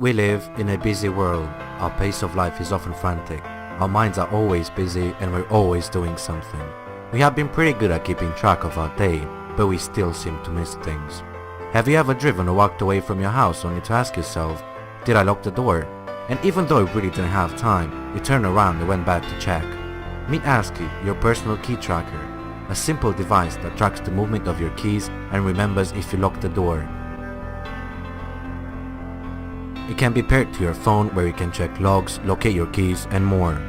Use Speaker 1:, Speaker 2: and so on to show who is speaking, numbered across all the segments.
Speaker 1: We live in a busy world. Our pace of life is often frantic. Our minds are always busy and we're always doing something. We have been pretty good at keeping track of our day, but we still seem to miss things. Have you ever driven or walked away from your house only to ask yourself, did I lock the door? And even though you really didn't have time, you turned around and went back to check. Meet ASCII, your personal key tracker, a simple device that tracks the movement of your keys and remembers if you locked the door. It can be paired to your phone where you can check logs, locate your keys, and more.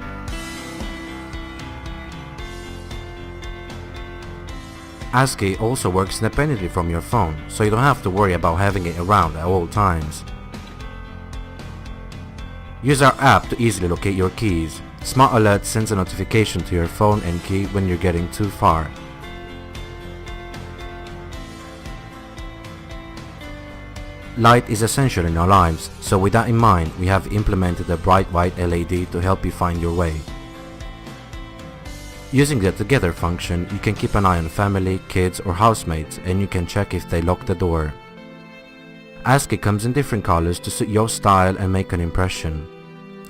Speaker 1: ASCII also works independently from your phone, so you don't have to worry about having it around at all times. Use our app to easily locate your keys. Smart Alert sends a notification to your phone and key when you're getting too far. Light is essential in our lives, so with that in mind, we have implemented a bright white LED to help you find your way. Using the Together function, you can keep an eye on family, kids or housemates, and you can check if they lock the door. ASCII comes in different colors to suit your style and make an impression.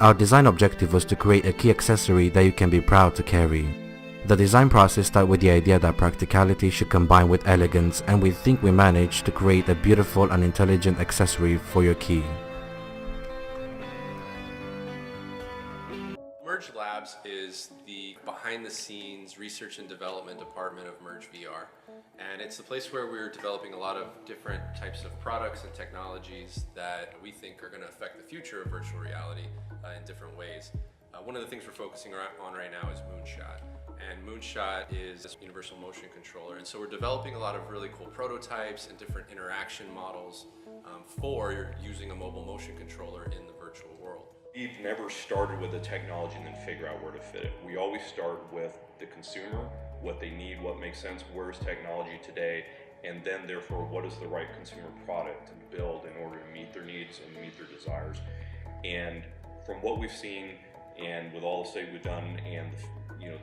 Speaker 1: Our design objective was to create a key accessory that you can be proud to carry. The design process started with the idea that practicality should combine with elegance, and we think we managed to create a beautiful and intelligent accessory for your key.
Speaker 2: Merge Labs is the behind-the-scenes research and development department of Merge VR, and it's the place where we're developing a lot of different types of products and technologies that we think are going to affect the future of virtual reality in different ways. One of the things we're focusing on right now is Moonshot. And Moonshot is a universal motion controller, and so we're developing a lot of really cool prototypes and different interaction models for using a mobile motion controller in the virtual world.
Speaker 3: We've never started with the technology and then figure out where to fit it. We always start with the consumer, what they need, what makes sense, where's technology today, and then therefore what is the right consumer product to build in order to meet their needs and meet their desires. And from what we've seen, and with all the study we've done, and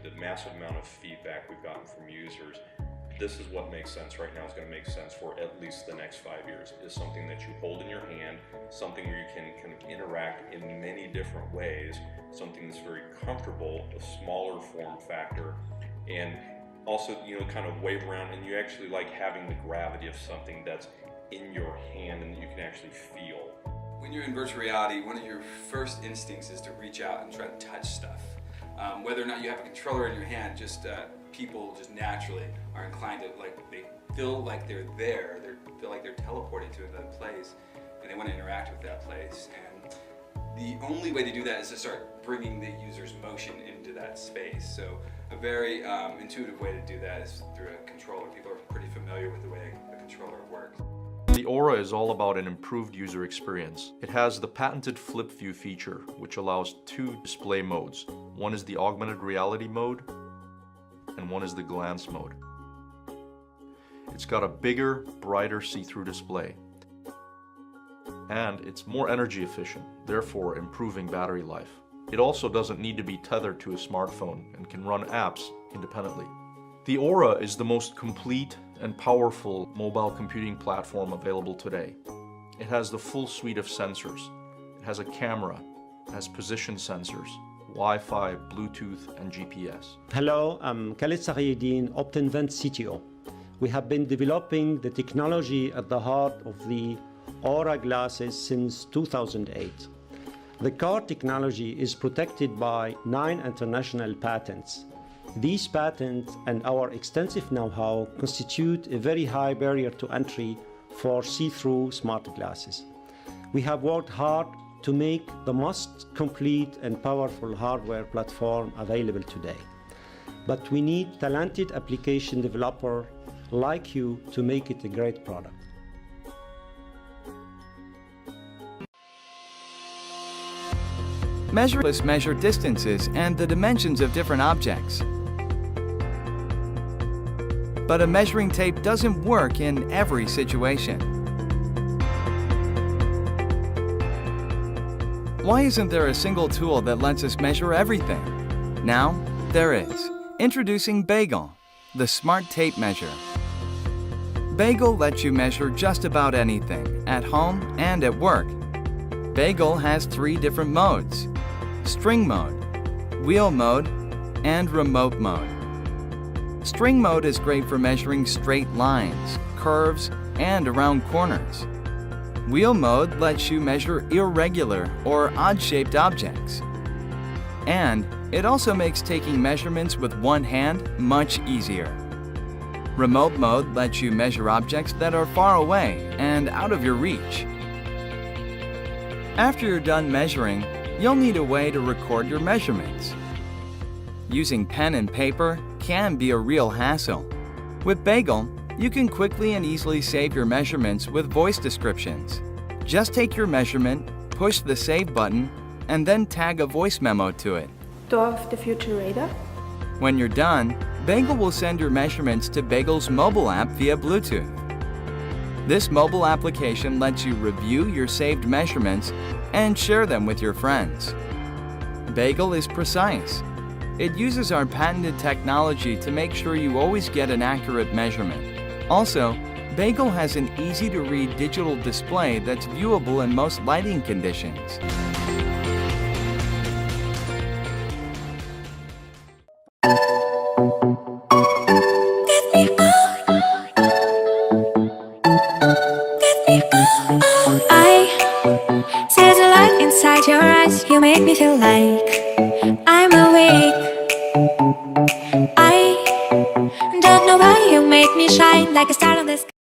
Speaker 3: the massive amount of feedback we've gotten from users, this is what makes sense right now. Is going to make sense for at least the next 5 years. Is something that you hold in your hand, something where you can kind of interact in many different ways, something that's very comfortable, a smaller form factor, and also kind of wave around, and you actually like having the gravity of something that's in your hand and that you can actually feel.
Speaker 4: When you're in virtual reality, one of your first instincts is to reach out and try to touch stuff. Whether or not you have a controller in your hand, people just naturally are inclined to, they feel like they're there, they feel like they're teleporting to another place, and they want to interact with that place. And the only way to do that is to start bringing the user's motion into that space. So a very intuitive way to do that is through a controller. People are pretty familiar with the way a controller works.
Speaker 5: The Aura is all about an improved user experience. It has the patented flip view feature, which allows 2 display modes. One is the augmented reality mode, and one is the glance mode. It's got a bigger, brighter see-through display. And it's more energy efficient, therefore improving battery life. It also doesn't need to be tethered to a smartphone and can run apps independently. The Aura is the most complete and powerful mobile computing platform available today. It has the full suite of sensors. It has a camera, it has position sensors, Wi-Fi, Bluetooth, and GPS.
Speaker 6: Hello, I'm Khaled Saghiyuddin, OptInvent CTO. We have been developing the technology at the heart of the Aura glasses since 2008. The core technology is protected by 9 international patents. These patents and our extensive know-how constitute a very high barrier to entry for see-through smart glasses. We have worked hard to make the most complete and powerful hardware platform available today. But we need talented application developer like you to make it a great product.
Speaker 7: Measureless measure distances and the dimensions of different objects. But a measuring tape doesn't work in every situation. Why isn't there a single tool that lets us measure everything? Now, there is. Introducing Bagel, the smart tape measure. Bagel lets you measure just about anything, at home and at work. Bagel has 3 different modes: string mode, wheel mode, and remote mode. String mode is great for measuring straight lines, curves, and around corners. Wheel mode lets you measure irregular or odd-shaped objects. And it also makes taking measurements with one hand much easier. Remote mode lets you measure objects that are far away and out of your reach. After you're done measuring, you'll need a way to record your measurements. Using pen and paper can be a real hassle. With Bagel, you can quickly and easily save your measurements with voice descriptions. Just take your measurement, push the Save button, and then tag a voice memo to it.
Speaker 8: Door of the Future Radar.
Speaker 7: When you're done, Bagel will send your measurements to Bagel's mobile app via Bluetooth. This mobile application lets you review your saved measurements and share them with your friends. Bagel is precise. It uses our patented technology to make sure you always get an accurate measurement. Also, Bagel has an easy-to-read digital display that's viewable in most lighting conditions.
Speaker 9: I see the light inside your eyes. You make me feel like I'm awake. I don't know why you make me shine like a star on the sky.